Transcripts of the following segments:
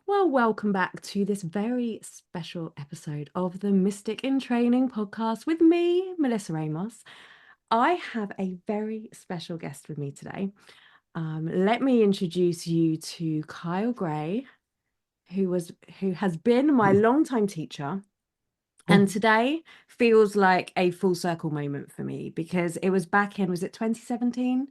Well, welcome back to this very special episode of the Mystic in Training podcast with me, Melissa Ramos. I have a very special guest with me today. Let me introduce you to Kyle Gray, who has been my longtime teacher. And Oh, today feels like a full circle moment for me because it was back in, was it 2017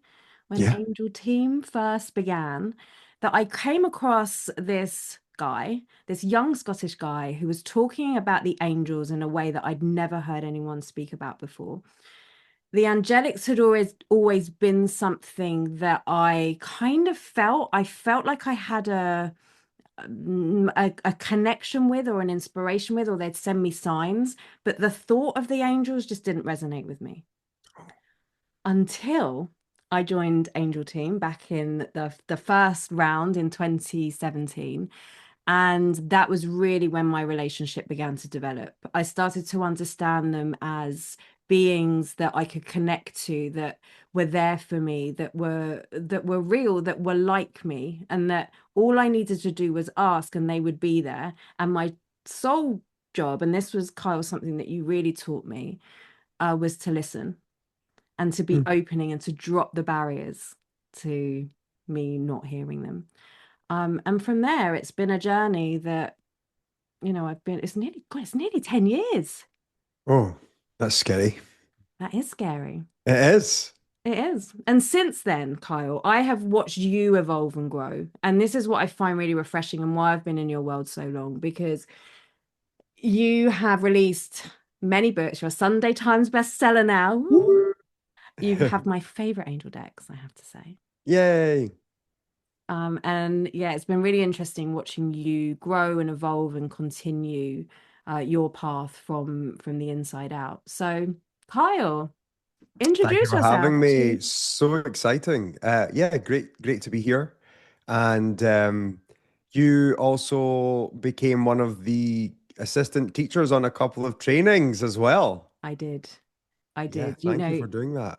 when yeah. Angel Team first began, that I came across this guy, this young Scottish guy who was talking about the angels in a way that I'd never heard anyone speak about before. The angelics had always been something that I felt like I had a connection with or an inspiration with, or they'd send me signs, but the thought of the angels just didn't resonate with me until I joined Angel Team back in the first round in 2017. And that was really when my relationship began to develop. I started to understand them as beings that I could connect to, that were there for me, that were real, that were like me, and that all I needed to do was ask and they would be there. And my sole job, and this was Kyle, something that you really taught me, was to listen and to be Mm. opening and to drop the barriers to me not hearing them. And from there, it's been a journey that, it's nearly 10 years. Oh, that's scary. That is scary. It is. It is. And since then, Kyle, I have watched you evolve and grow. And this is what I find really refreshing and why I've been in your world so long, because you have released many books. You're a Sunday Times bestseller now. Woo! Woo. You have my favorite angel decks, I have to say. Yay. And yeah, it's been really interesting watching you grow and evolve and continue your path from the inside out. So, Kyle, Thank you introduce for yourself having me. to. So exciting. Yeah, great to be here. And you also became one of the assistant teachers on a couple of trainings as well. I did. I Yeah, did. thank you for doing that.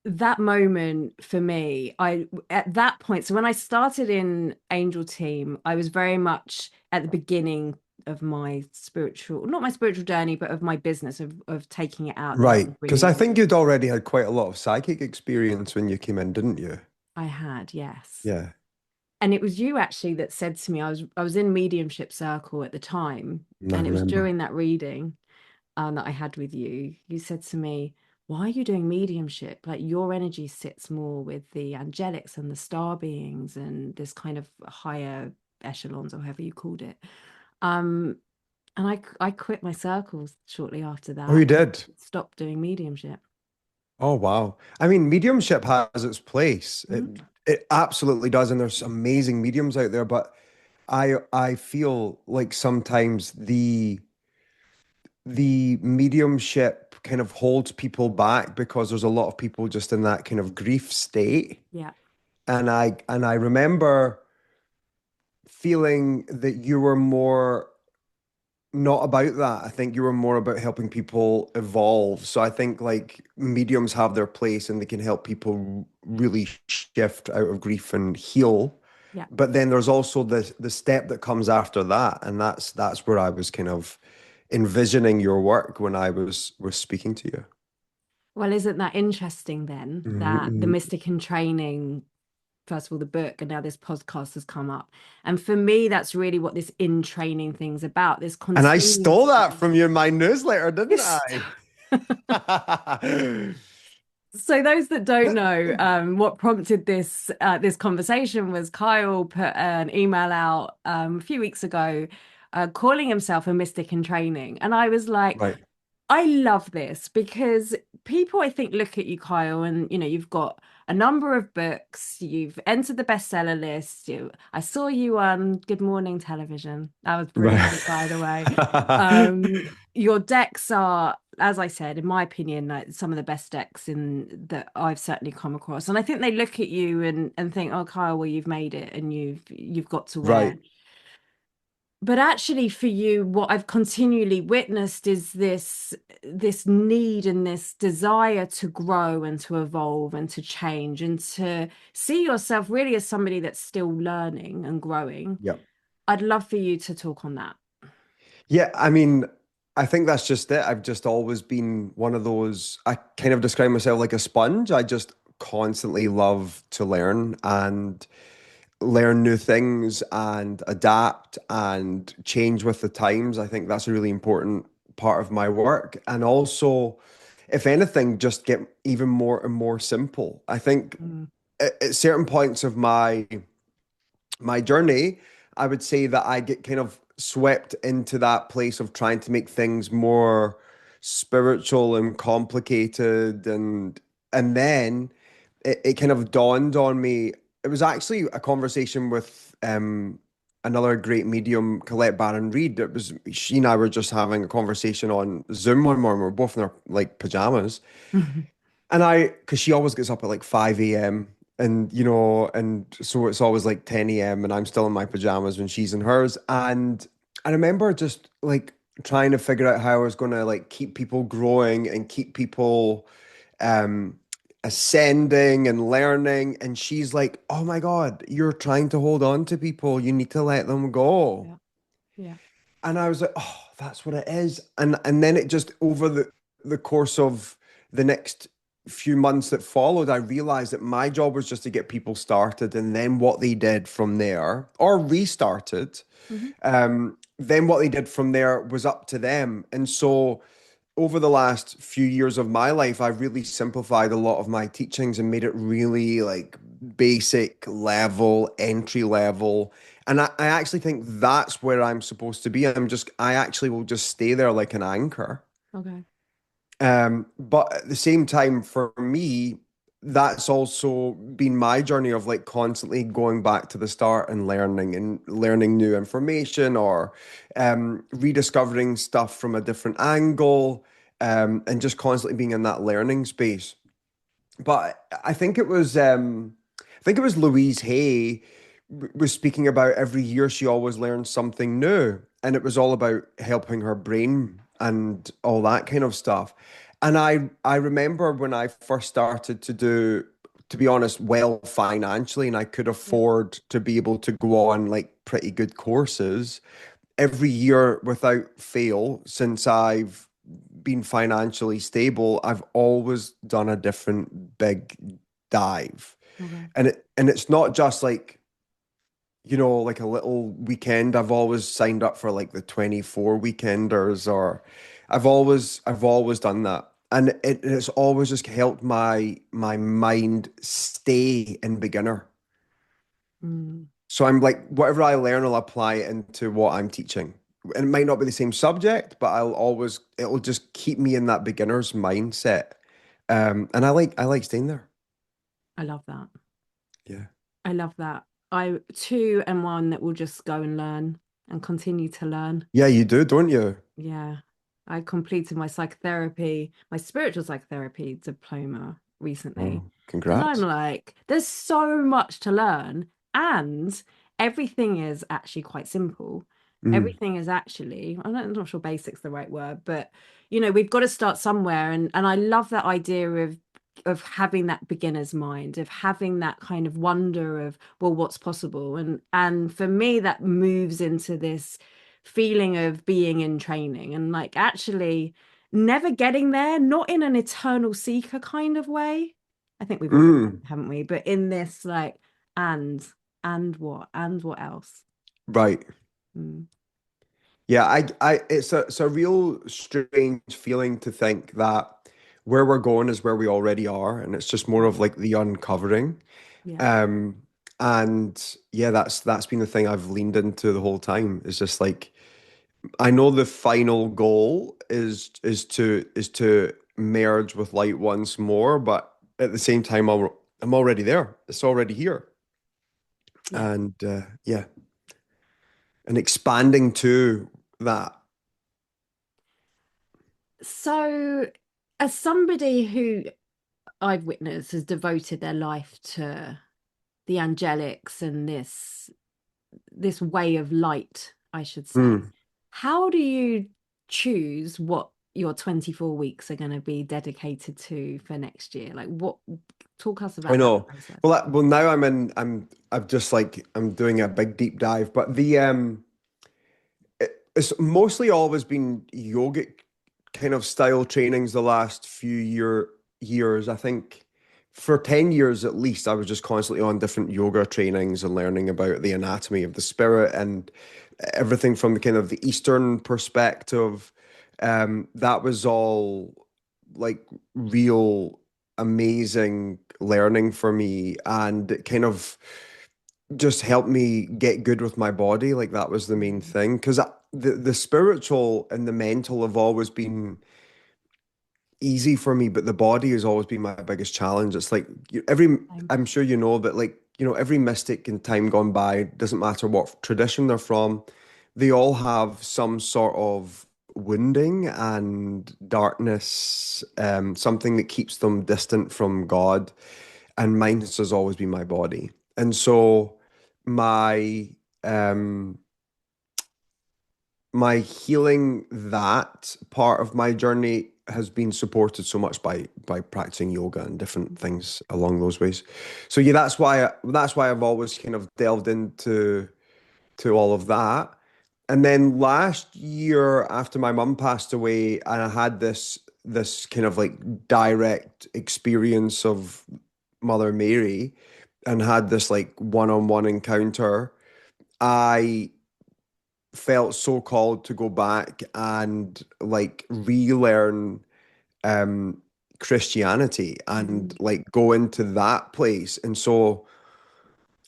That moment for me, I at that point, so when I started in Angel Team, I was very much at the beginning of my spiritual, not my spiritual journey, but of my business of taking it out there Right, and because I bringing. think you'd already had quite a lot of psychic experience when you came in, didn't you? I had, yes. Yeah, And it was you actually that said to me, I was in mediumship circle at the time, I and it was remember. during that reading that I had with you. You said to me, "Why are you doing mediumship? Like your energy sits more with the angelics and the star beings and this kind of higher echelons, or however you called it." Um, and I quit my circles shortly after Oh, you that, did? stopped doing mediumship. Oh wow. I mean, mediumship has its place. It Mhm. it absolutely does, and there's amazing mediums out there, but I feel like sometimes the mediumship kind of holds people back because there's a lot of people just in that kind of grief state. Yeah, And I remember feeling that you were more not about that. I think you were more about helping people evolve. So I think like mediums have their place and they can help people really shift out of grief and heal. yeah. But then there's also the step that comes after that, and that's where I was kind of envisioning your work when I was speaking to you. Well, isn't that interesting then that the Mhm. Mystic in Training, first of all, the book, and now this podcast has come up. And for me, that's really what this in training thing's about, this And I stole continuous that from learning. you in my newsletter, didn't Yes. I? So those that don't know, what prompted this conversation was Kyle put an email out a few weeks ago, calling himself a mystic in training, and I was like, Right. I love this because people, I think, look at you, Kyle, and you've got a number of books, you've entered the bestseller list. I saw you on Good Morning Television. That was Right. brilliant, by the way. Your decks are, as I said, in my opinion, like some of the best decks in that I've certainly come across. And I think they look at you and think, oh, Kyle, well, you've made it and you've got to where. Right. But actually, for you, what I've continually witnessed is this need and this desire to grow and to evolve and to change and to see yourself really as somebody that's still learning and growing. Yeah. I'd love for you to talk on that. Yeah, I mean, I think that's just it. I've just always been one of those, I kind of describe myself like a sponge. I just constantly love to learn and learn new things and adapt and change with the times. I think that's a really important part of my work. And also, if anything, just get even more and more simple. I think Mm, at certain points of my journey, I would say that I get kind of swept into that place of trying to make things more spiritual and complicated, and then it kind of dawned on me. It was actually a conversation with another great medium, Colette Baron Reed. It was she and I were just having a conversation on Zoom one morning. We are both in our like pajamas, and because she always gets up at like 5 a.m. and and so it's always like 10 a.m. and I'm still in my pajamas when she's in hers. And I remember just like trying to figure out how I was going to like keep people growing and keep people um ascending and learning. And she's like, "Oh my God, you're trying to hold on to people. You need to let them go." yeah, yeah, And I was like, "Oh, that's what it is." And then it just over the course of the next few months that followed, I realized that my job was just to get people started, and then what they did from there, or restarted, hmm, then what they did from there was up to them. And so over the last few years of my life, I've really simplified a lot of my teachings and made it really like basic level, entry level. And I actually think that's where I'm supposed to be. I actually will just stay there like an anchor. okay, But at the same time, for me, that's also been my journey of like constantly going back to the start and learning new information or rediscovering stuff from a different angle, and just constantly being in that learning space. But I think it was Louise Hay was speaking about every year she always learns something new, and it was all about helping her brain and all that kind of stuff. And I remember when I first started to do, to be honest, well financially, and I could yeah, afford to be able to go on like pretty good courses every year without fail since I've been financially stable. I've always done a different big dive. okay, And it's not just like, like a little weekend. I've always signed up for like the 24 weekenders, or I've always done that. And it's always just helped my mind stay in beginner. mm, So I'm like, whatever I learn, I'll apply it into what I'm teaching. And it might not be the same subject, but it'll just keep me in that beginner's mindset. And I like staying there. I love that. Yeah. I love that. I too am one that will just go and learn and continue to learn. Yeah, you do, don't you? Yeah. I completed my psychotherapy, my spiritual psychotherapy diploma recently. Oh, And I'm congrats. like, there's so much to learn. And everything is actually quite simple. Mm, Everything is actually, I'm not sure basic's the right word, but we've got to start somewhere. And I love that idea of having that beginner's mind, of having that kind of wonder of, well, what's possible. And for me, that moves into this feeling of being in training and like actually never getting there, not in an eternal seeker kind of way. I think we've all been, mm, haven't we? But in this like, and and what else? right. Mm, Yeah, it's a real strange feeling to think that where we're going is where we already are, and it's just more yeah, of like the uncovering. yeah, Um, and yeah, that's been the thing I've leaned into the whole time. It's just like I know the final goal is to merge with light once more, but at the same time, I'm already there. It's already here, yeah. and yeah, and expanding to that. So as somebody who I've witnessed has devoted their life to the angelics and this way of light, I should say. Mm. How do you choose what your 24 weeks are going to be dedicated to for next year? Like what? Talk us I about that know. process. Well, now I've just like, I'm doing a big deep dive, but it's mostly always been yogic kind of style trainings the last few years. I think for 10 years at least, I was just constantly on different yoga trainings and learning about the anatomy of the spirit and everything from the kind of the Eastern perspective. That was all like real amazing learning for me, and it kind of just helped me get good with my body. Like that was the main Mm. thing, because the spiritual and the mental have always been easy for me, but the body has always been my biggest challenge. It's like Same. I'm sure you know, but like, every mystic in time gone by, doesn't matter what tradition they're from, they all have some sort of wounding and darkness, something that keeps them distant from God. And mine has always been my body. And so my um my healing, that part of my journey, has been supported so much by practicing yoga and different things along those ways. So yeah, that's why I've always kind of delved into to all of that. And then last year, after my mum passed away, and I had this kind of like direct experience of Mother Mary, and had this like one-on-one encounter, I felt so called to go back and like relearn um Christianity and Mhm. like go into that place. And so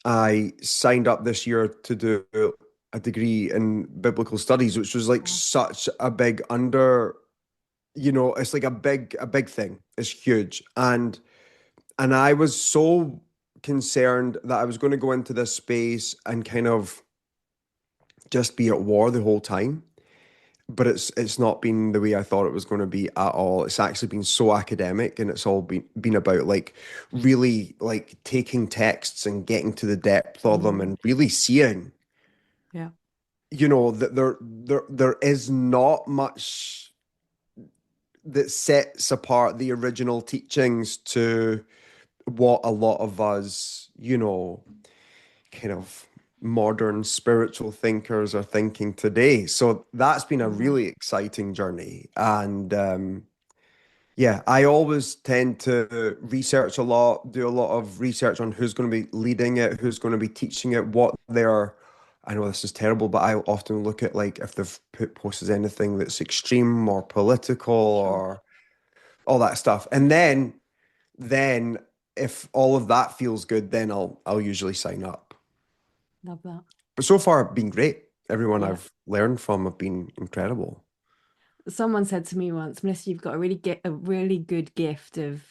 I signed up this year to do a degree in biblical studies, which was like Wow. such a big it's like a big thing. It's huge. And I was so concerned that I was going to go into this space and kind of just be at war the whole time. But it's not been the way I thought it was going to be at all. It's actually been so academic, and it's all been about like really like taking texts and getting to the depth of them Mm. and really seeing, Yeah. that there is not much that sets apart the original teachings to what a lot of us, kind of modern spiritual thinkers are thinking today. So that's been a Yeah. really exciting journey. And yeah, I always tend to research a lot, do a lot of research on who's going to be leading it, who's going to be teaching it, what their, I know this is terrible, but I often look at like if they've posted anything that's extreme or political Sure. or all that stuff. And then if all of that feels good, then I'll usually sign up. Love that. But so far, it's been great. Everyone Yeah. I've learned from have been incredible. Someone said to me once, Melissa, you've got a really good gift of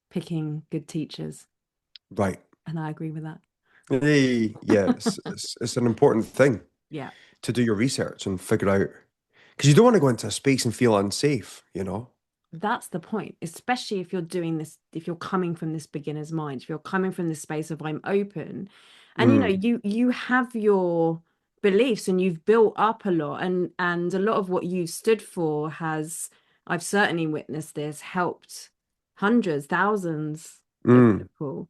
picking good teachers. Right. And I agree with that. Hey, yeah, it's an important thing Yeah. to do your research and figure out, because you don't want to go into a space and feel unsafe. That's the point, especially if you're doing this, if you're coming from this beginner's mind, if you're coming from this space of I'm open, and Mm, you have your beliefs and you've built up a lot, and a lot of what you've stood for has, I've certainly witnessed this, helped hundreds, thousands of mm, people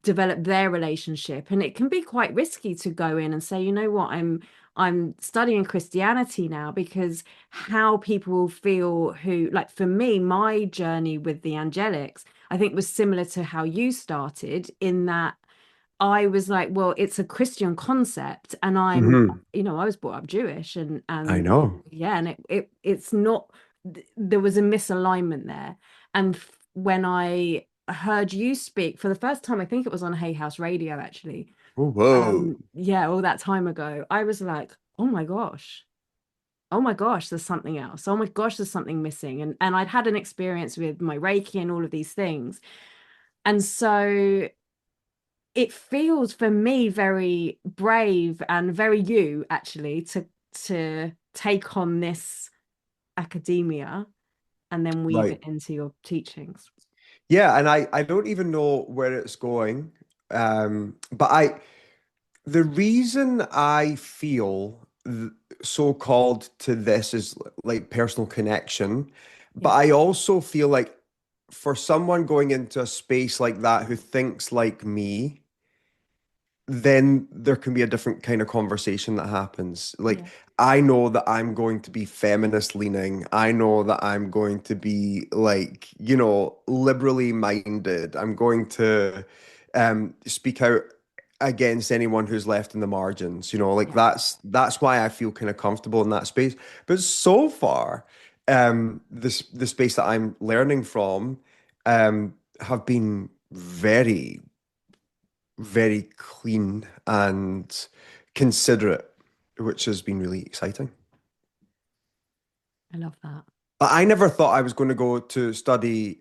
develop their relationship. And it can be quite risky to go in and say, you know what, I'm studying Christianity now, because how people will feel, who, like, for me, my journey with the angelics, I think, was similar to how you started, in that I was like, well, it's a Christian concept, and hmm. I was brought up Jewish, and I know. yeah, and it's not, there was a misalignment there. And when I heard you speak for the first time, I think it was on Hay House Radio, actually. Oh, whoa. Yeah, all that time ago, I was like, oh my gosh, there's something else. Oh my gosh, there's something missing. And I'd had an experience with my Reiki and all of these things. And so it feels for me very brave and very you, actually, to take on this academia and then weave Right. it into your teachings. Yeah, and I don't even know where it's going. But the reason I feel so called to this is like personal connection, but Yeah. I also feel like for someone going into a space like that who thinks like me, then there can be a different kind of conversation that happens. Like, Yeah. I know that I'm going to be feminist leaning. I know that I'm going to be like, liberally minded. I'm going to speak out against anyone who's left in the margins. Like Yeah. that's why I feel kind of comfortable in that space. But so far, the space that I'm learning from have been very very clean and considerate, which has been really exciting. I love that. But I never thought I was going to go to study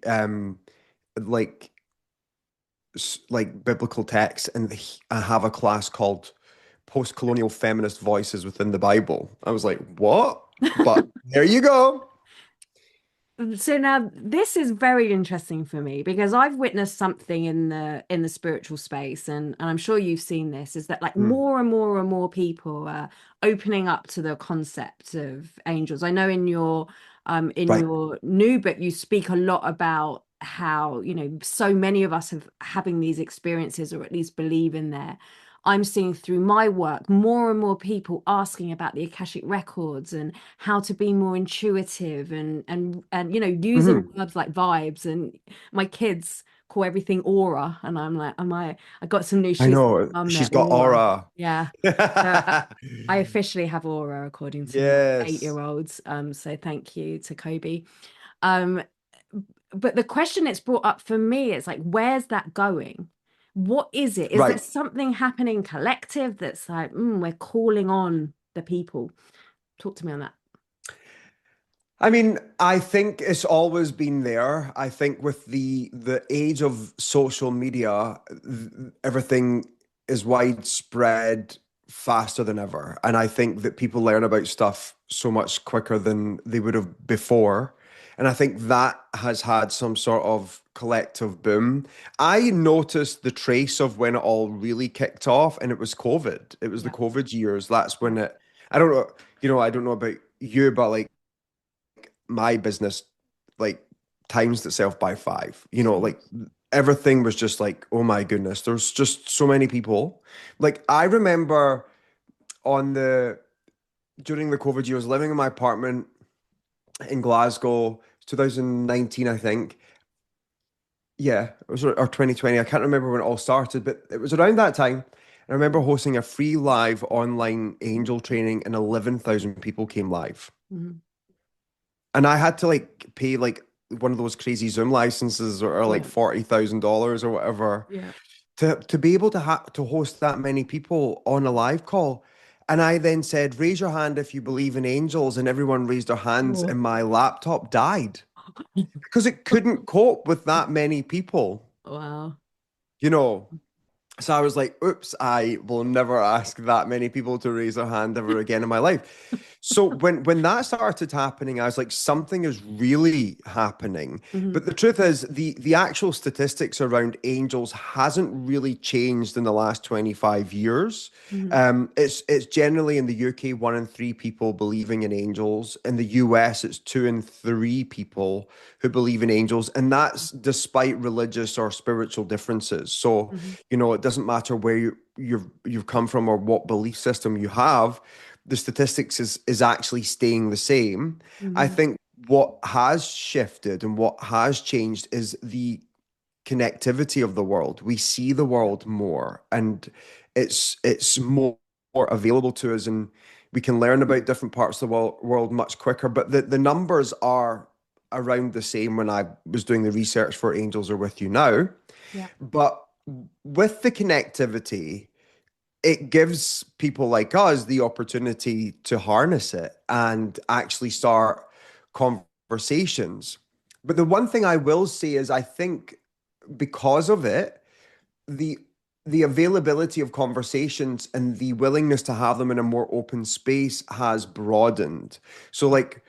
like like biblical text and I have a class called Post-Colonial Feminist Voices within the Bible. I was like, what? But there you go. So now this is very interesting for me because I've witnessed something in the spiritual space, and I'm sure you've seen this, is that like Mm, more and more and more people are opening up to the concept of angels. I know in right. your new book you speak a lot about how, so many of us have having these experiences or at least believe in there. I'm seeing through my work more and more people asking about the Akashic records and how to be more intuitive and using Mhm. words like vibes, and my kids call everything aura, and I'm like, I got some new I shoes for know. my mum, they're She's got aura. aura. Yeah. So I officially have aura according to my Yes. 8-year-olds. So thank you to Kobe. Um, but the question it's brought up for me is like, where's that going? What is it? Is there Right. something happening collective that's like, we're calling on the people? Talk to me on that. I mean, I think it's always been there. I think with the age of social media, everything is widespread faster than ever. And I think that people learn about stuff so much quicker than they would have before. And I think that has had some sort of collective boom. I noticed the trace of when it all really kicked off, and it was COVID. It was the Yeah. COVID years. That's Yeah. when I don't know, I don't know about you, but like my business like times itself by five. Like Jeez. everything was just like, oh my goodness, there's just so many people. Like I remember on the during the COVID year, I was living in my apartment in Glasgow, 2019, I think. Yeah, it was or 2020. I can't remember when it all started, but it was around that time. I remember hosting a free live online angel training and 11,000 people came live. Mhm. And I had to like pay like one of those crazy Zoom licenses or like Yeah. $40,000 or whatever Yeah. to be able to host that many people on a live call. And I then said, raise your hand if you believe in angels, and everyone raised their hands, Oh. and my laptop died because it couldn't cope with that many people, Wow. you know. So I was like, oops, I will never ask that many people to raise their hand ever again in my life. So when that started happening, I was like, something is really happening. Hmm. But the truth is, the actual statistics around angels hasn't really changed in the last 25 years. Hmm. It's generally in the UK, 1 in 3 people believing in angels. In the US, it's 2 in 3 people who believe in angels, and that's despite religious or spiritual differences. So Hmm. it doesn't matter where you've come from or what belief system you have, the statistics is actually staying the same. I Hmm. think what has shifted and what has changed is the connectivity of the world. We see the Yeah. world more, and it's more available to us, and we can learn about different parts of the world much quicker. But the numbers are around the same when I was doing the research for Angels Are With You Now. Yeah. But with the connectivity, it gives people like us the opportunity to harness it and actually start conversations. But the one thing I will say is I think because of it, the the availability of conversations and the willingness to have them in a more open space has broadened. So Yeah. like,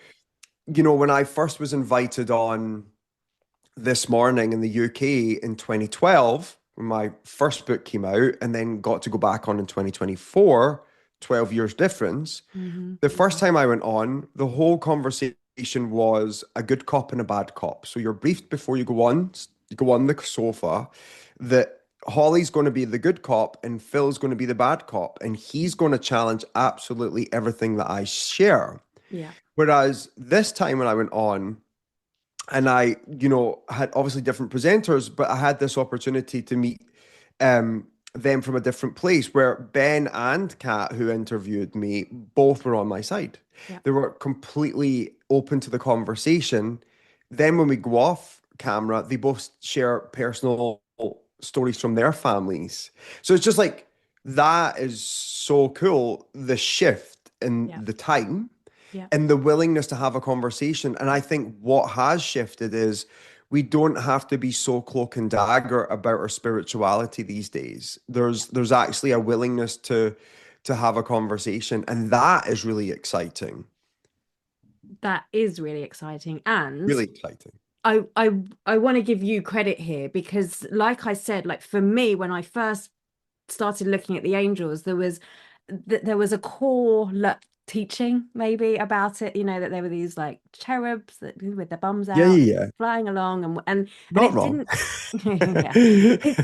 when I first was invited on This Morning in the UK in 2012, when my first book came out, and then got to go back on in 2024, 12 years difference. Hmm. The first time I went on, the whole conversation was a good cop and a bad cop. So you're briefed before you go on the sofa that Holly's going to be the good cop and Phil's going to be the bad cop, and he's going to challenge absolutely everything that I share. Yeah. Whereas this time when I went on, and I, had obviously different presenters, but I had this opportunity to meet them from a different place where Ben and Kat, who interviewed me, both were on my side. Yeah. They were completely open to the conversation. Then when we go off camera, they both share personal stories from their families. So it's just like that is so cool, the shift in Yeah. the time Yeah. and the willingness to have a conversation. And I think what has shifted is we don't have to be so cloak and dagger about our spirituality these days. Yeah. There's actually a willingness to have a conversation, and that is really exciting. That is really exciting. And Really exciting. I want to give you credit here because, like I said, like for me, when I first started looking at the angels, there was a core teaching maybe about it, that there were these like cherubs that with their bums Yeah, out yeah, yeah. flying along, and Not it wrong. didn't yeah,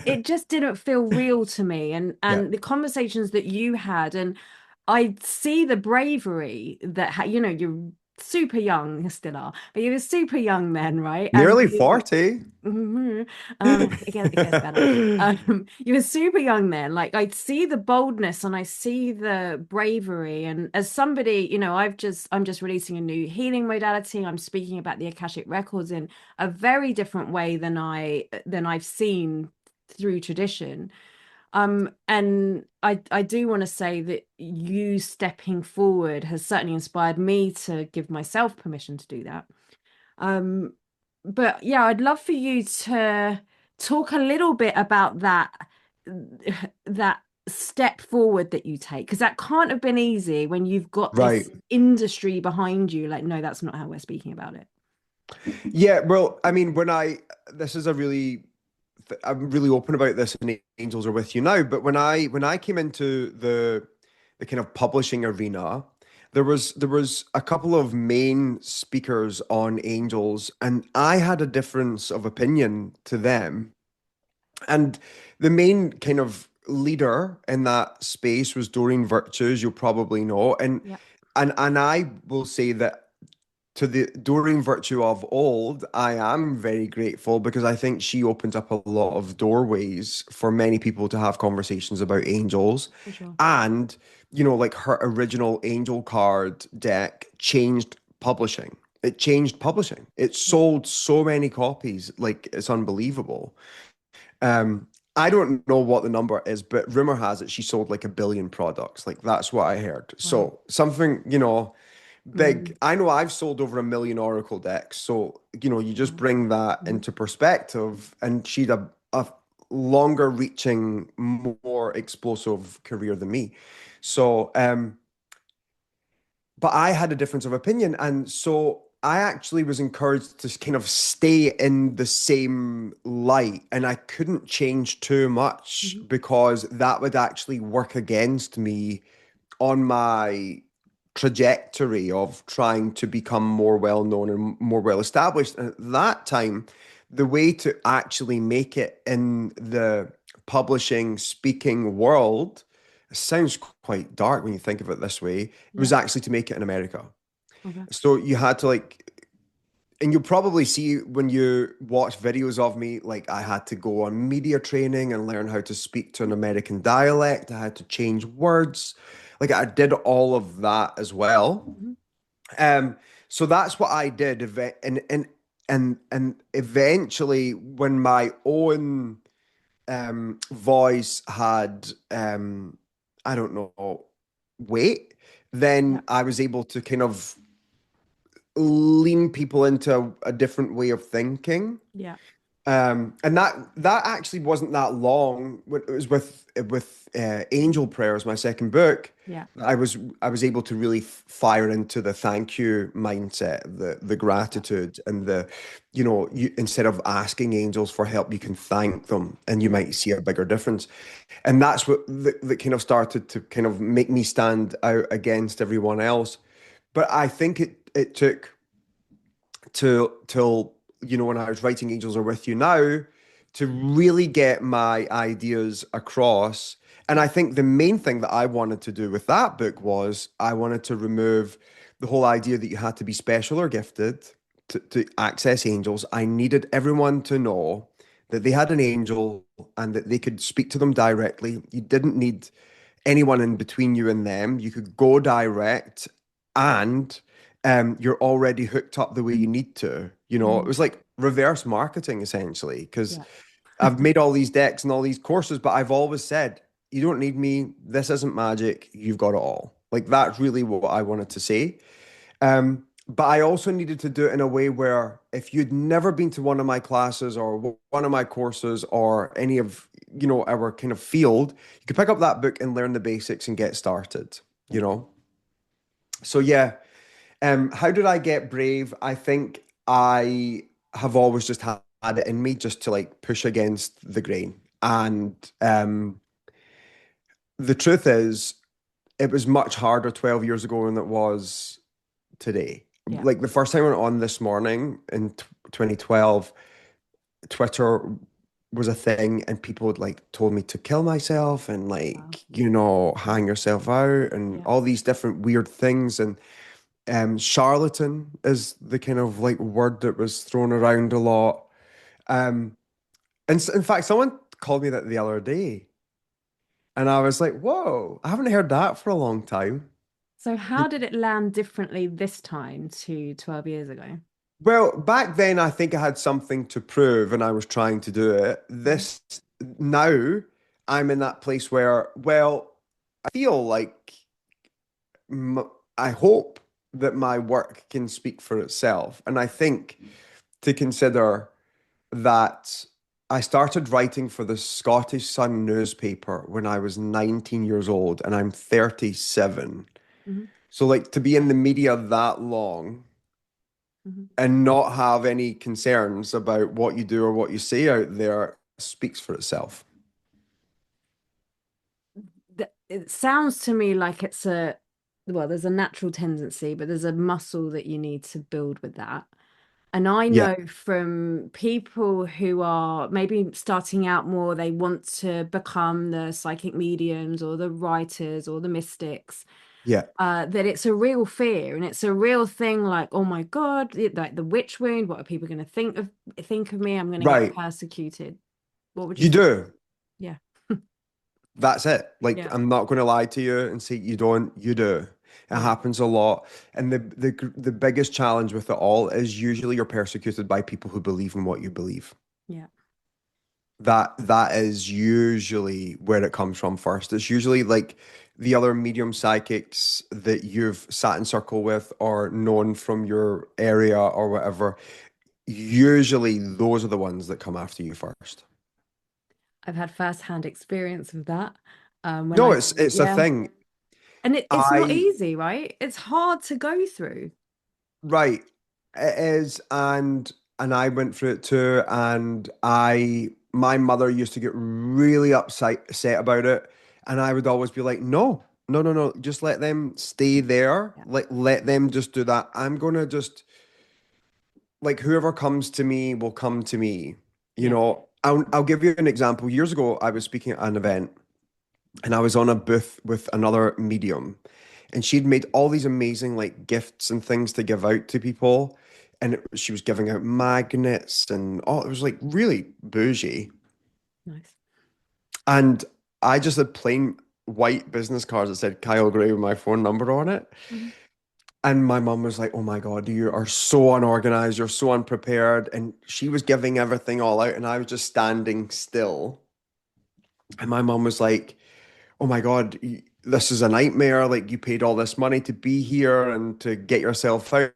it just didn't feel real to me, Yeah. and the conversations that you had, and I see the bravery that you're super young, you still are, but you were super young then, right? And Nearly you 40. Mhm. It gets better. You were super young then. Like I see the boldness and I see the bravery. And as somebody, I'm just releasing a new healing modality. I'm speaking about the Akashic records in a very different way than I've seen through tradition. And I do want to say that you stepping forward has certainly inspired me to give myself permission to do that. Um, but yeah, I'd love for you to talk a little bit about that step forward that you take, because that can't have been easy when you've got Right. this industry behind you. Like, no, that's not how we're speaking about it. Yeah, well, I mean, this is a really, I'm really open about this, and angels are with you now. But when I came into the kind of publishing arena, there was a couple of main speakers on angels, and I had a difference of opinion to them. And the main kind of leader in that space was Doreen Virtues, you'll probably know, and Yeah, and I will say that to the Doreen Virtue of old, I am very grateful because I think she opened up a lot of doorways for many people to have conversations about angels. for sure. And, like her original angel card deck changed publishing. It changed publishing. It Yeah. sold so many copies, like it's unbelievable. I don't know what the number is, but rumor has it she sold like 1 billion products. Like that's what I heard. Wow. So something, big. Mm, I know I've sold over 1 million Oracle decks, so you just wow. bring that Mhm. into perspective. And she'd a longer reaching, more explosive career than me. So, but I had a difference of opinion, and so I actually was encouraged to kind of stay in the same light, and I couldn't change too much Mhm. because that would actually work against me on my trajectory of trying to become more well known and more well established. And at that time, the way to actually make it in the publishing, speaking world sounds quite dark when you think of it this way. It was Yeah. actually to make it in America. Okay. So you had to and you'll probably see when you watch videos of me, like I had to go on media training and learn how to speak to an American dialect. I had to change words. Like I did all of that as well. Mhm. Um, so that's what I did. And eventually, when my own voice had I don't know, weight, Yeah. then I was able to kind of lean people into a different way of thinking. Yeah. And that actually wasn't that long. It was with Angel Prayers, my second book. Yeah. I was able to really fire into the thank you mindset, the Yeah. gratitude, and you instead of asking angels for help, you can thank them, and you Yeah. might see a bigger difference. And that's what that kind of started to kind of make me stand out against everyone else. But I think it took to till when I was writing Angels Are With You Now, to really get my ideas across. And Yeah. I think the main thing that I wanted to do with that book was I wanted to remove the whole idea that you had to be special or gifted to access angels. I needed everyone to know that they had an angel and that they could speak to them directly. You didn't need anyone in between you and them. You could go direct, and you're already hooked up the way you need to. It Mhm. was like reverse marketing essentially, because Yeah. I've made all these decks and all these courses, but I've always said, you don't need me. This isn't magic. You've got it all. Like that's really what I wanted to say. But I also needed to do it in a way where if you'd never been to one of my classes or one of my courses or any of, our kind of field, you could pick up that book and learn the basics and get started, Yeah. you know? So yeah, how did I get brave? I think I have always just had it in me just to like push against the grain. And the truth is, it was much harder 12 years ago than it was today. Yeah. Like the first time I went on this morning in 2012, Twitter was a thing and people had like told me to kill myself and Wow. like, hang yourself out and Yeah. all these different weird things. And charlatan is the kind of like word that was thrown around a lot. Um, and in fact, someone called me that the other day and I was like, whoa, I haven't heard that for a long time. So how did it land differently this time to 12 years ago? Well, back then, I think I had something to prove and I was trying to do it. Mhm. Now, I'm in that place where, well, I feel like m I hope that my work can speak for itself. And I think to consider that I started writing for the Scottish Sun newspaper when I was 19 years old and I'm 37. Mhm. So, like, to be in the media that long Mhm. and not have any concerns about what you do or what you say out there speaks for itself. It sounds to me like well, there's a natural tendency, but there's a muscle that you need to build with that. And I Yeah, know from people who are maybe starting out more, they want to become the psychic mediums or the writers or the mystics, yeah, that it's a real fear and it's a real thing like, oh my God, like the witch wound, what are people going to think of me? I'm going to get right. persecuted. What would you You say? do. Yeah. That's it. Like, Yeah. I'm not going to lie to you and say you don't. You do. It Yeah. happens a lot. And the biggest challenge with it all is usually you're persecuted by people who believe in what you believe. Yeah. That is usually where it comes from first. It's usually like the other medium psychics that you've sat in circle with or known from your area or whatever. Usually those are the ones that come after you first. I've had first-hand experience with that. When No, I, it's a yeah. thing. And it's not I easy, right? It's hard to go through. Right. It is, and I went through it too, and I my mother used to get really upset about it, and I would always be like, no, no, no, no, just let them stay there. Yeah. Like let them just do that. I'm gonna just like whoever comes to me will come to me. Yeah. I'll give you an example. Years ago, I was speaking at an event and I was on a booth with another medium, and she'd made all these amazing like gifts and things to give out to people, and she was giving out magnets and it was like really bougie. Nice. And I just had plain white business cards that said Kyle Gray with my phone number on it. Mhm. And my mum was like, "Oh my God, you are so unorganized, you're so unprepared." And she was giving everything all out, and I was just standing still. And my mum was like, oh my God, this is a nightmare. Like you paid all this money to be here and to get yourself out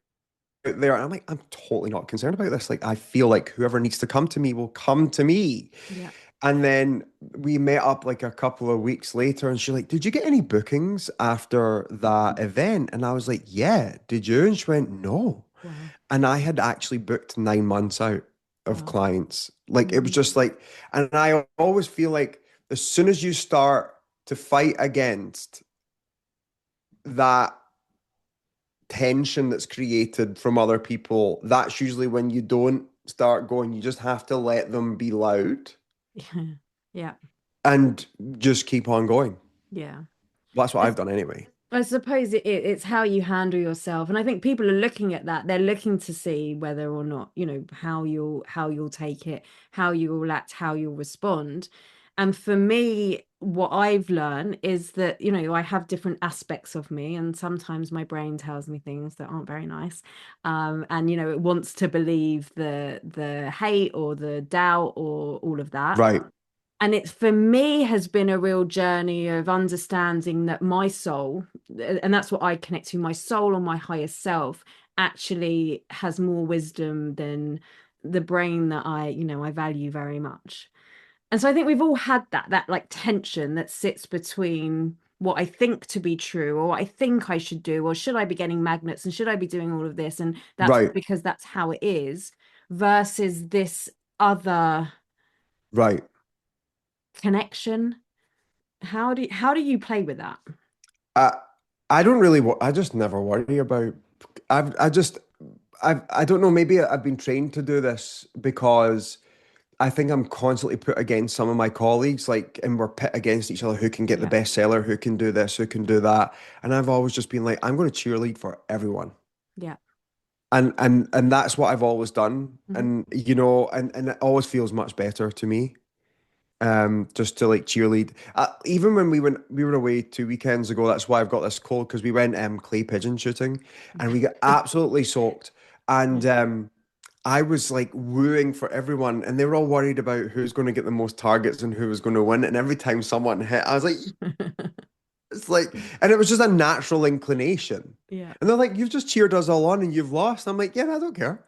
there. And I'm like, I'm totally not concerned about this. Like I feel like whoever needs to come to me will come to me. Yeah. And then we met up like a couple of weeks later and she's like, did you get any bookings after that event? And I was like, yeah, did you? And she went, no. Wow. And I had actually booked 9 months out of Wow. clients. Like it was Mhm. just like, and I always feel like as soon as you start to fight against that tension that's created from other people, that's usually when you don't start going, you just have to let them be loud Yeah. and just keep on going. Yeah. That's what I, I've done anyway. I suppose it's how you handle yourself. And I think people are looking at that. They're looking to see whether or not, how you'll take it, how you'll act, how you'll respond. And for me, what I've learned is that, I have different aspects of me, and sometimes my brain tells me things that aren't very nice. And it wants to believe the hate or the doubt or all of that. Right, And it for me has been a real journey of understanding that my soul, and that's what I connect to, my soul or my higher self actually has more wisdom than the brain that I value very much. And so I think we've all had that like tension that sits between what I think to be true, or what I think I should do, or should I be getting magnets, and should I be doing all of this, and that's right, because that's how it is, versus this other right. connection. How do you play with that? I I don't really I just never worry about I just I don't know, maybe I've been trained to do this because I think I'm constantly put against some of my colleagues, like, and we're pit against each other. Who can get the Yeah, bestseller? Who can do this? Who can do that? And I've always just been like, I'm going to cheerlead for everyone, yeah. and that's what I've always done. Hmm. And and it always feels much better to me. Just to like cheerlead. Even when we were away 2 weekends ago, that's why I've got this cold because we went clay pigeon shooting, and we got absolutely soaked. And I was like wooing for everyone, and they were all worried about who's going to get the most targets and who was going to win. And every time someone hit, I was like, it's like, and it was just a natural inclination. Yeah. And they're like, you've just cheered us all on and you've lost. I'm like, yeah, I don't care.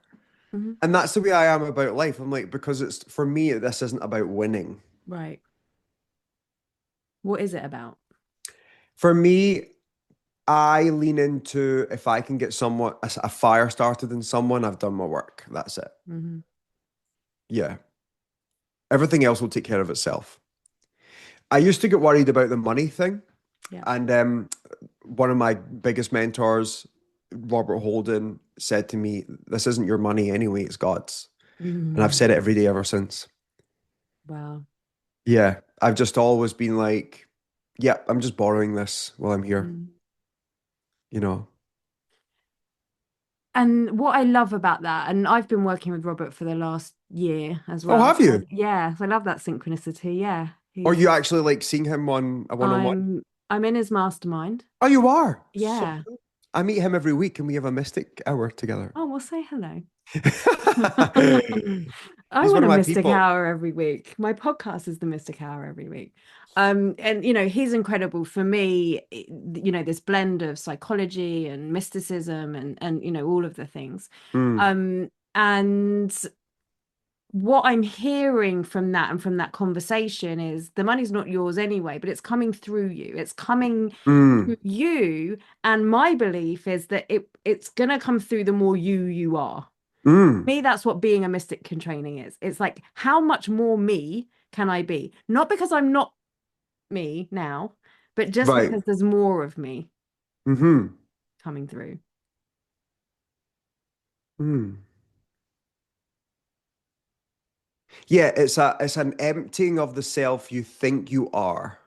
Hmm. And that's the way I am about life. I'm like, because it's for me, this isn't about winning. Right. What is it about? For me, I lean into if I can get someone a fire started in someone, I've done my work. That's it. Hmm. Yeah. Everything else will take care of itself. I used to get worried about the money thing. Yeah. And one of my biggest mentors, Robert Holden, said to me, this isn't your money anyway, it's God's. And I've Hmm. said it every day ever since. Wow. Yeah. I've just always been like, yeah, I'm just borrowing this while I'm here, Mm. you know. And what I love about that, and I've been working with Robert for the last year as Oh, well. have you? Yeah, so I love that synchronicity. Yeah, Or he's you actually like seeing him on a one-on-one? I'm in his mastermind. Oh, you are. So Yeah. good. I meet him every week and we have a mystic hour together. Oh, well, say hello. I He's want one a of my Mystic people. Hour every week. My podcast is the Mystic Hour every week. And he's incredible for me, this blend of psychology and mysticism and all of the things. Mm, And what I'm hearing from that and from that conversation is the money's not yours anyway, but it's coming through you. It's coming through mm, you. And my belief is that it's gonna come through the more you are. mm. Me, that's what being a mystic can training is. It's like, how much more me can I be? Not because I'm not me now, but just Right. because there's more of me Mm-hmm. coming through. Mm. Yeah, it's an emptying of the self you think you are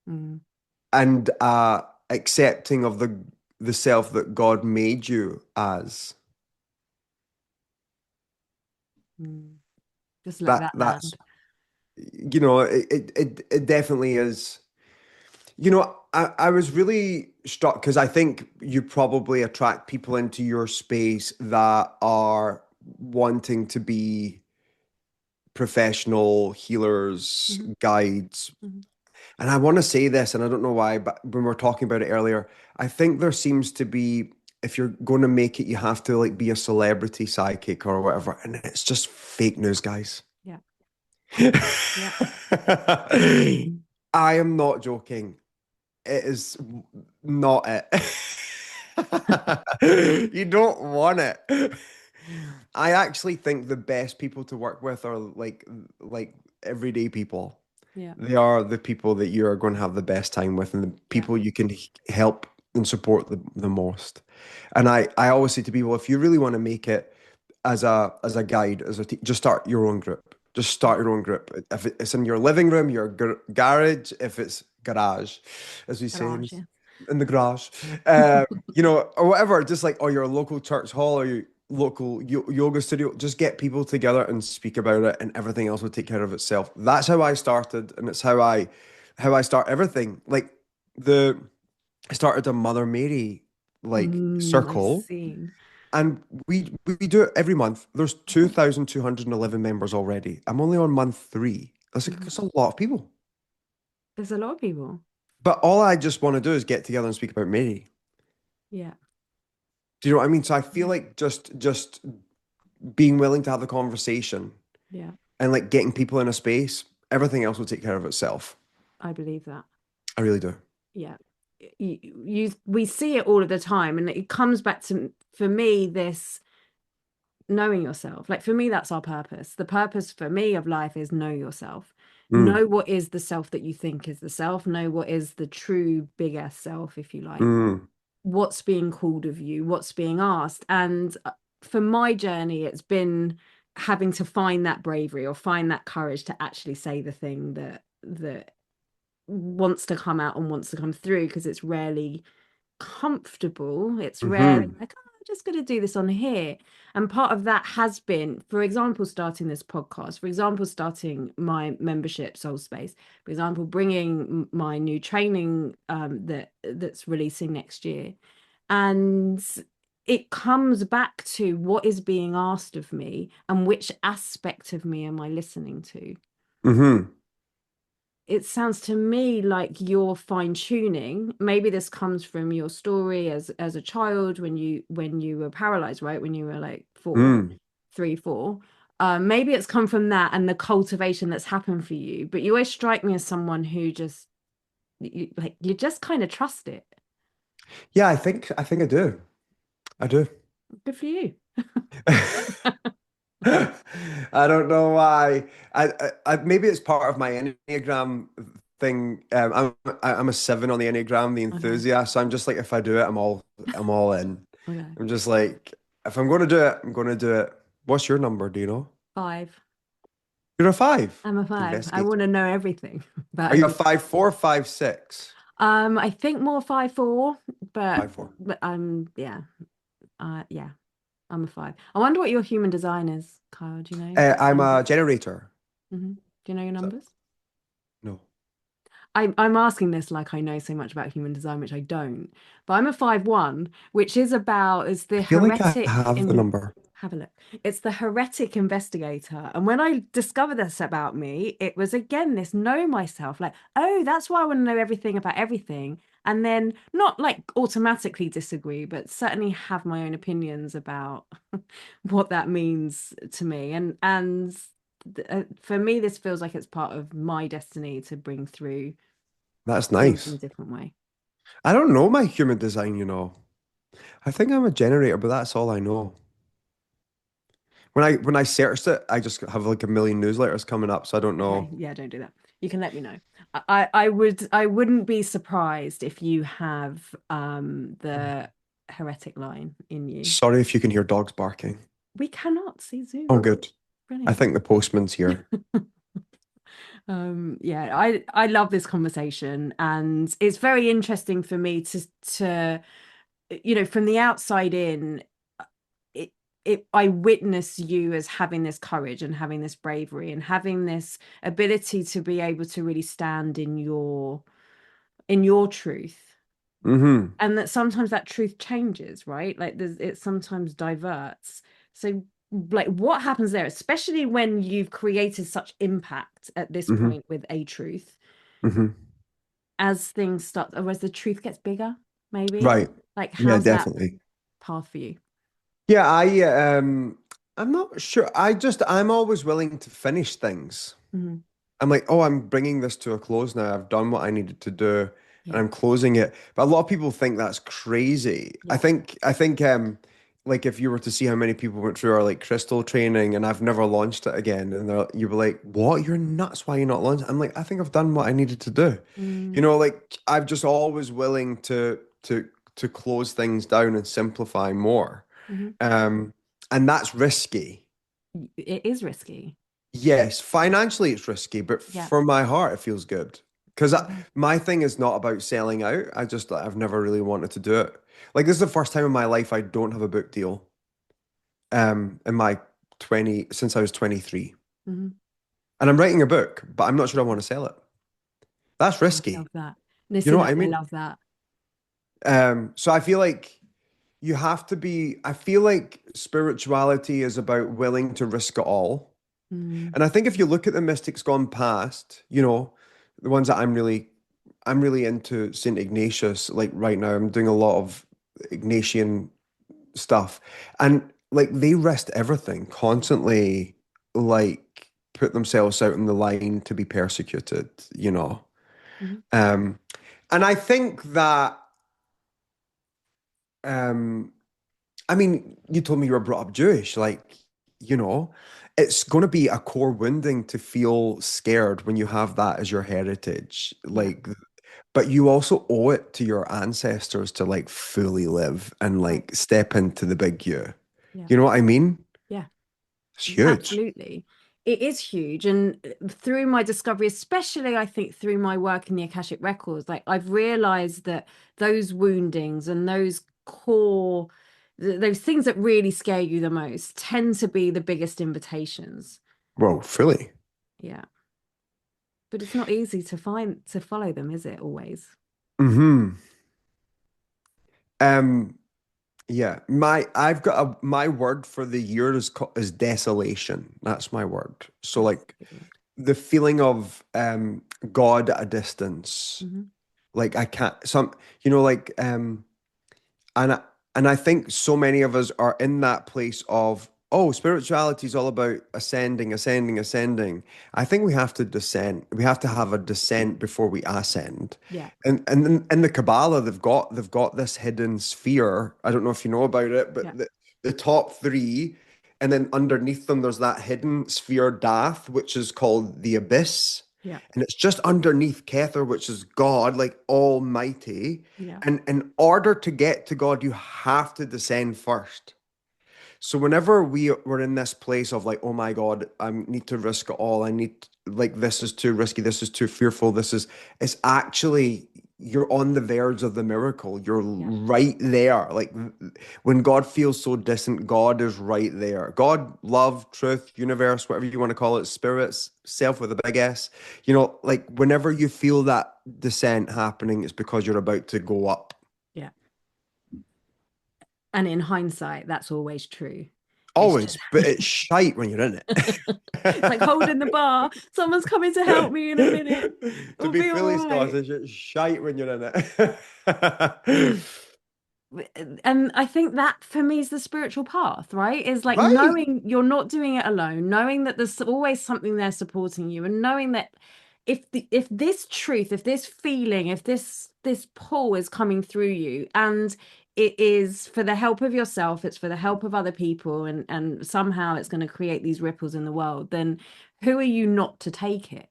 Mm, and accepting of the self that God made you as. mm. Just let That that that's land. it definitely is. I was really struck because I think you probably attract people into your space that are wanting to be professional healers, Hmm. guides. Hmm. And I want to say this, and I don't know why, but when we are talking about it earlier, I think there seems to be, if you're going to make it, you have to like be a celebrity psychic or whatever. And it's just fake news, guys. Yeah. Yeah. I am not joking. It is not it. You don't want it. I actually think the best people to work with are like everyday people. Yeah. They are the people that you are going to have the best time with and the Yeah. people you can help. and support the most. And I always say to people, if you really want to make it as a guide, just start your own group. Just Yeah. start your own group. If it's in your living room, your garage, if it's garage, as we say Garage, yeah. in the garage, you know, or whatever, just like, or your local church hall or your local yoga studio, just get people together and speak about it, and everything else will take care of itself. That's how I started, and it's how I start everything. Like the I started a Mother Mary like I've circle, seen. and we do it every month. There's 2,211 members already. I'm only on month three. Mhm. That's a lot of people. There's a lot of people. But all I just want to do is get together and speak about Mary. Yeah. Do you know what I mean? So I feel Yeah. like just being willing to have the conversation Yeah. and like getting people in a space, everything else will take care of itself. I believe that. I really do. Yeah. We see it all of the time, and it comes back to, for me, this knowing yourself. Like for me, that's our purpose. The purpose for me of life is know yourself. Mm, Know what is the self that you think is the self. Know what is the true big S self, if you like. mm, What's being called of you, what's being asked. And for my journey, it's been having to find that bravery or find that courage to actually say the thing that wants to come out and wants to come through, because it's rarely comfortable. It's rarely mm-hmm, like, oh, I'm just going to do this on here. And part of that has been, for example, starting this podcast, for example, starting my membership Soul Space, for example, bringing my new training that's releasing next year. And it comes back to what is being asked of me and which aspect of me am I listening to. mm-hmm, It sounds to me like you're fine tuning. Maybe this comes from your story as a child, when you were paralyzed, right? When you were like four, mm. 3, 4. Maybe it's come from that and the cultivation that's happened for you. But you always strike me as someone who just you just kind of trust it. Yeah, I think I do. I do. Good for you. I don't know why. Maybe it's part of my Enneagram thing. I'm a 7 on the Enneagram, the Okay. enthusiast. So I'm just like, if I do it, I'm all in. Okay. I'm just like, if I'm going to do it, I'm going to do it. What's your number? Do you know? 5. You're a 5. I'm a 5. I want Investigator. to know everything about Are you a everything. 5-4, 5-6? I think more 5-4, but 5-4. I'm yeah. Yeah, I'm a 5. I wonder what your human design is, Kyle. Do you know? I'm a generator. Do you know your So, numbers? no. I'm asking this like I know so much about human design, which I don't. But I'm a 5-1, which is about is the I feel like I heretic have the in number. have a look. It's the heretic investigator. And when I discovered this about me, it was again this know myself, like, oh, that's why I want to know everything about everything. And then not like automatically disagree, but certainly have my own opinions about what that means to me. For me, this feels like it's part of my destiny to bring through That's things in nice. a different way. I don't know my human design, you know. I think I'm a generator, but that's all I know. When I searched it, I just have like a million newsletters coming up, so I don't Okay, know. yeah, don't do that. You can let me know. I wouldn't be surprised if you have the heretic line in you. Sorry if you can hear dogs barking. We cannot see Oh, Zoom. good. I Brilliant. think the postman's here. Yeah, I love this conversation, and it's very interesting for me to from the outside in, it I witness you as having this courage and having this bravery and having this ability to be able to really stand in your truth, Mm-hmm. and that sometimes that truth changes, right? Like it sometimes diverts. So like what happens there, especially when you've created such impact at this Mm-hmm. point with a truth, Mm-hmm. as things start, or as the truth gets bigger, maybe, Right. like Yeah, how's that definitely. path for you? Yeah, I'm not sure. I'm always willing to finish things. Mhm. I'm like, oh, I'm bringing this to a close now. I've done what I needed to do and Yeah, I'm closing it. But a lot of people think that's crazy. I yeah. think I think like if you were to see how many people went through our like crystal training and I've never launched it again and you'd be like, "What? You're nuts. Why are you not launched?" I'm like, I think I've done what I needed to do. Mm, You know, like I've just always willing to to close things down and simplify more. Hmm. Um, and that's risky. It is risky. Yes, financially it's risky, but Yeah. for my heart it feels good. Because Mhm. my thing is not about selling out. I've never really wanted to do it. Like this is the first time in my life I don't have a book deal. In my 20 since I was 23. Mhm. And I'm writing a book, but I'm not sure I want to sell it. That's I love risky. that. You know Listen, what I I mean? love that. So I feel like you have to be, I feel like spirituality is about willing to risk it all. Mm. And I think if you look at the mystics gone past, the ones that I'm really into Saint Ignatius. Like right now, I'm doing a lot of Ignatian stuff, and like they risked everything, constantly, like put themselves out on the line to be persecuted. You know, Mhm. um, and I think that, um, I mean, you told me you were brought up Jewish, like. You know, it's going to be a core wounding to feel scared when you have that as your heritage. Yeah. Like, but you also owe it to your ancestors to like fully live and Right. like step into the big you. Yeah. You know what I mean? Yeah. It's huge. Absolutely. It is huge. And through my discovery, especially I think through my work in the Akashic Records, like I've realized that those woundings and those core, those things that really scare you the most tend to be the biggest invitations. Well, fully. Yeah. But it's not easy to find to follow them, is it always? Hmm. Um, yeah. I've got my word for the year is desolation. That's my word. So That's like a good word. the feeling of God at a distance. Hmm. Like I can't like And I, and I think so many of us are in that place of, oh, spirituality is all about ascending, ascending, ascending. I think we have to descend. We have to have a descent before we ascend. Yeah. And in the Kabbalah, they've got this hidden sphere. I don't know if you know about it, Yeah. but the top three, and then underneath them, there's that hidden sphere Dath, which is called the abyss. Yeah. And it's just underneath Kether, which is God, like Almighty. Yeah. And in order to get to God, you have to descend first. So whenever we were in this place of like, oh my God, I need to risk it all. Like, this is too risky. This is too fearful. It's actually, you're on the verge of the miracle. You're Yeah. right there. Like when God feels so distant, God is right there. God, love, truth, universe, whatever you want to call it, spirits, self with a big S. Like whenever you feel that descent happening, it's because you're about to go up. Yeah. And in hindsight, that's always true. It's Always, just but it's shite when you're in it's like holding the it. bar. Someone's coming to help me in a minute. To We'll be be all fully right. Scottish, it's shite when you're in it. And I think that for me is the spiritual path, right? Is like Right, knowing you're not doing it alone, knowing that there's always something there supporting you, and knowing that if this truth, if this feeling, if this pull is coming through you, and it is for the help of yourself, it's for the help of other people, and somehow it's going to create these ripples in the world, then who are you not to take it?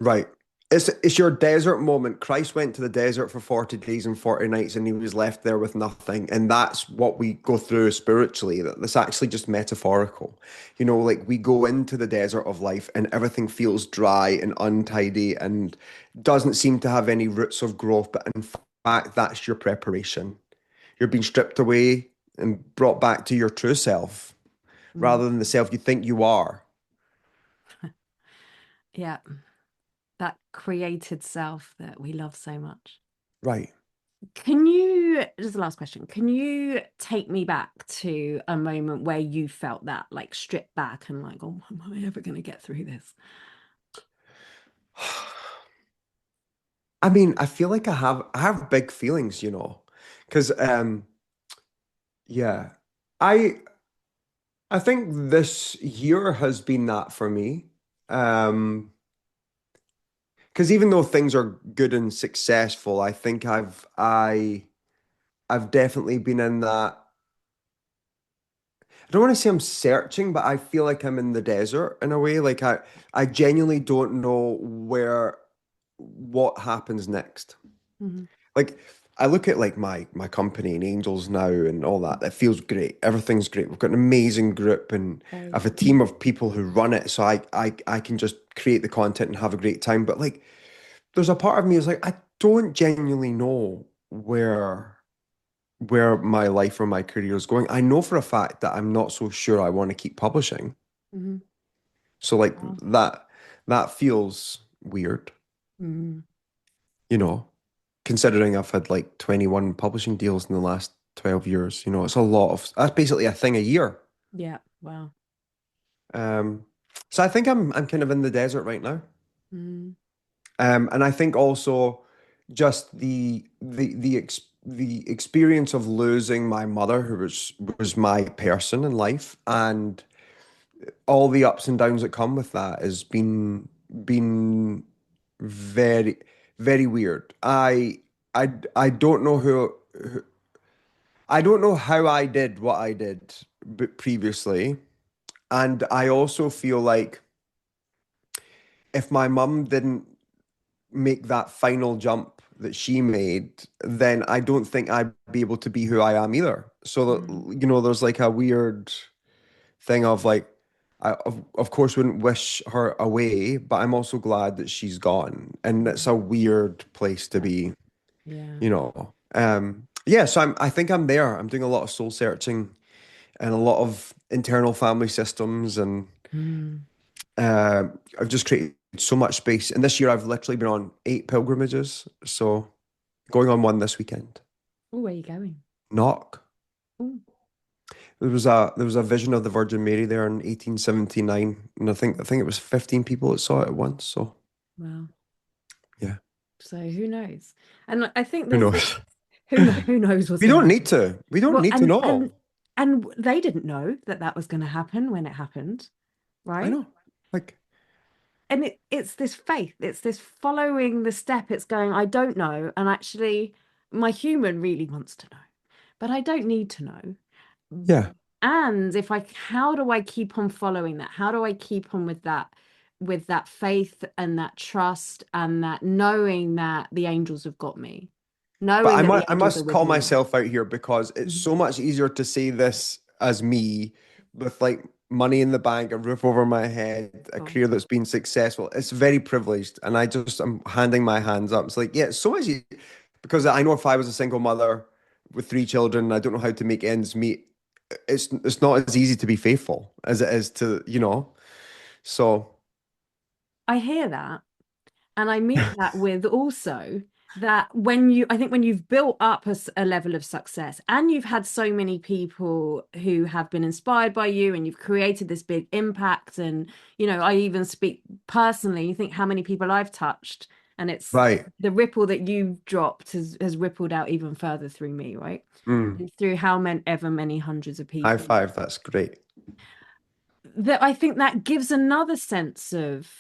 right. It's your desert moment. Christ went to the desert for 40 days and 40 nights and he was left there with nothing. And that's what we go through spiritually. That's actually just metaphorical. Like we go into the desert of life and everything feels dry and untidy and doesn't seem to have any roots of growth. But in fact, that's your preparation. You're being stripped away and brought back to your true self Mm, rather than the self you think you are. yeah, that created self that we love so much. Right. Can you, just the last question, can you take me back to a moment where you felt that, like stripped back and like, oh, am I ever going to get through this? I mean, I feel like I have big feelings, because yeah, I I think this year has been that for me. Um, because even though things are good and successful, I think I've definitely been in that. I don't want to say I'm searching, but I feel like I'm in the desert in a way. Like I genuinely don't know what happens next. Mhm. Like I look at like my company and Angels now and all that. It feels great. Everything's great. We've got an amazing group and I Great. have a team of people who run it. So I can just create the content and have a great time. But like there's a part of me is like I don't genuinely know where my life or my career is going. I know for a fact that I'm not so sure I want to keep publishing. Hmm. So like Wow. that feels weird, Mm. you know, considering I've had like 21 publishing deals in the last 12 years. You know, it's a lot of that's basically a thing a year. Yeah. Wow. Um, so I think I'm kind of in the desert right now. Mm. And I think also just the experience of losing my mother, who was my person in life, and all the ups and downs that come with that has been very very weird. I don't know I don't know how I did what I did previously, and I also feel like if my mum didn't make that final jump that she made, then I don't think I'd be able to be who I am either. So Mm. that, there's like a weird thing of like, I of course wouldn't wish her away, but I'm also glad that she's gone. And it's Mm. a weird place to That, be, yeah. you know. Yeah, so I think I'm there. I'm doing a lot of soul searching and a lot of internal family systems and Mm. I've just created so much space. And this year I've literally been on 8 pilgrimages. So going on one this weekend. Oh, where are you going? Knock. Oh, There was a vision of the Virgin Mary there in 1879, and I think it was 15 people that saw it at once. So wow. yeah, So who knows? And I think who there's this knows? who knows what's We going to don't need happen. to. We don't Well, need to know. and they didn't know that that was going to happen when it happened, I right? know. Like, And it's this faith, it's this following the step. It's going, I don't know, and actually, my human really wants to know, but I don't need to know. yeah. And if I, how do I keep on following that? How do I keep on with that faith and that trust and that knowing that the angels have got me, But knowing I that must the I angels are must with call me. myself out here because it's Mhm. so much easier to say this as me with like money in the bank, a roof over my head, a Cool. career that's been successful. It's very privileged, and I'm handing my hands up. It's like, yeah, it's so much easier because I know if I was a single mother with 3 children, I don't know how to make ends meet. It's not as easy to be faithful as it is to. So I hear that. And I meet that with also that when you, I think when you've built up a level of success and you've had so many people who have been inspired by you and you've created this big impact. And, I even speak personally, you think how many people I've touched, and it's right, the ripple that you've dropped has rippled out even further through me, right? mm, And through how many ever many hundreds of high people five. That's great. that I think that gives another sense of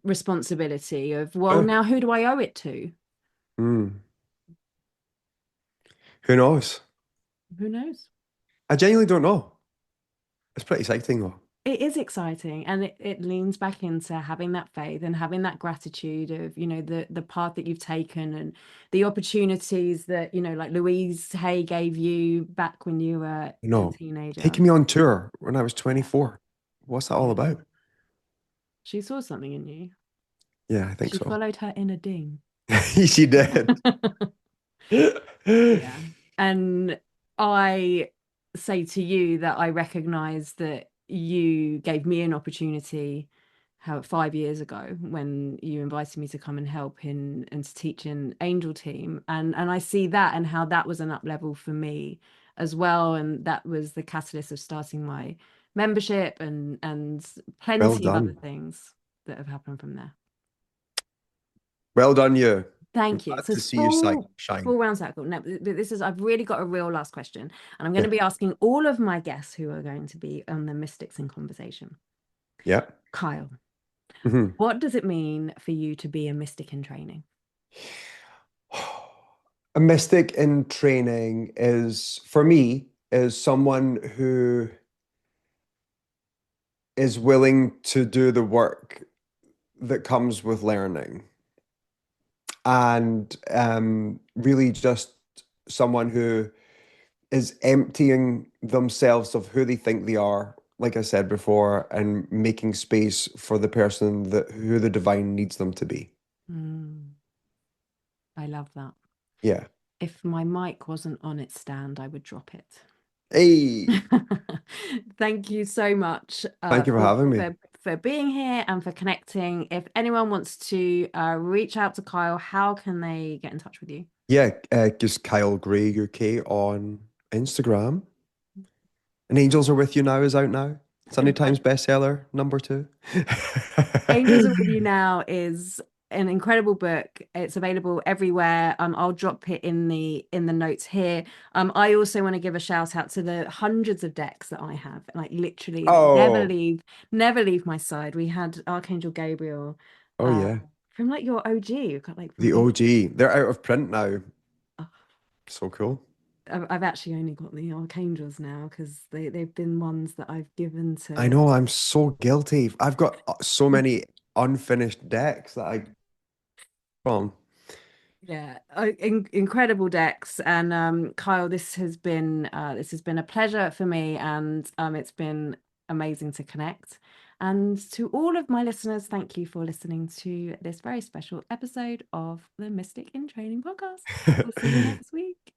responsibility of, well, Oh, now who do I owe it to? mm. Who knows? Who knows? I genuinely don't know. It's pretty exciting though. It is exciting, and it leans back into having that faith and having that gratitude of, the path that you've taken and the opportunities that, like Louise Hay gave you back when you were a No, teenager. taking me on tour when I was Yeah. 24. What's that all Yeah. about? She saw something in you. Yeah, I think She so. followed her inner ding. She did. Yeah. And I say to you that I recognize that you gave me an opportunity how 5 years ago when you invited me to come and help in and to teach in Angel Team. And I see that and how that was an up level for me as well. And that was the catalyst of starting my membership and Well plenty of other done. things that have happened from there. Well done, you. I'm Thank you. glad So to see you full shine. round circle. Now, this is, I've really got a real last question, and I'm going to Yeah. be asking all of my guests who are going to be on the Mystics in Conversation. Yeah. Kyle, Mhm. what does it mean for you to be a mystic in training? A mystic in training is, for me, is someone who is willing to do the work that comes with learning. and really just someone who is emptying themselves of who they think they are, like I said before, and making space for the person that who the divine needs them to be. Mm, I love that. Yeah. If my mic wasn't on its stand, I would drop it. Hey, Thank you so much thank you for having me. for being here and for connecting. If anyone wants to reach out to Kyle, how can they get in touch with you? Yeah, just Kyle Gray UK on Instagram. And Angels Are With You Now is out now. Sunday Times bestseller #2. Angels Are With You Now is an incredible book. It's available everywhere. I'll drop it in the notes here. I also want to give a shout out to the hundreds of decks that I have, like literally that Oh, never leave my side. We had Archangel Gabriel, oh uh, yeah. from like your OG. You've got like from The big. OG. They're out of print now. Oh, So cool. I've actually only got the Archangels now because they've been ones that I've given I to. know, I'm so guilty. I've got so many unfinished decks that I from. Yeah, incredible decks. And Kyle, this has been a pleasure for me, and it's been amazing to connect. And to all of my listeners, thank you for listening to this very special episode of the Mystic in Training podcast. We'll see you next week.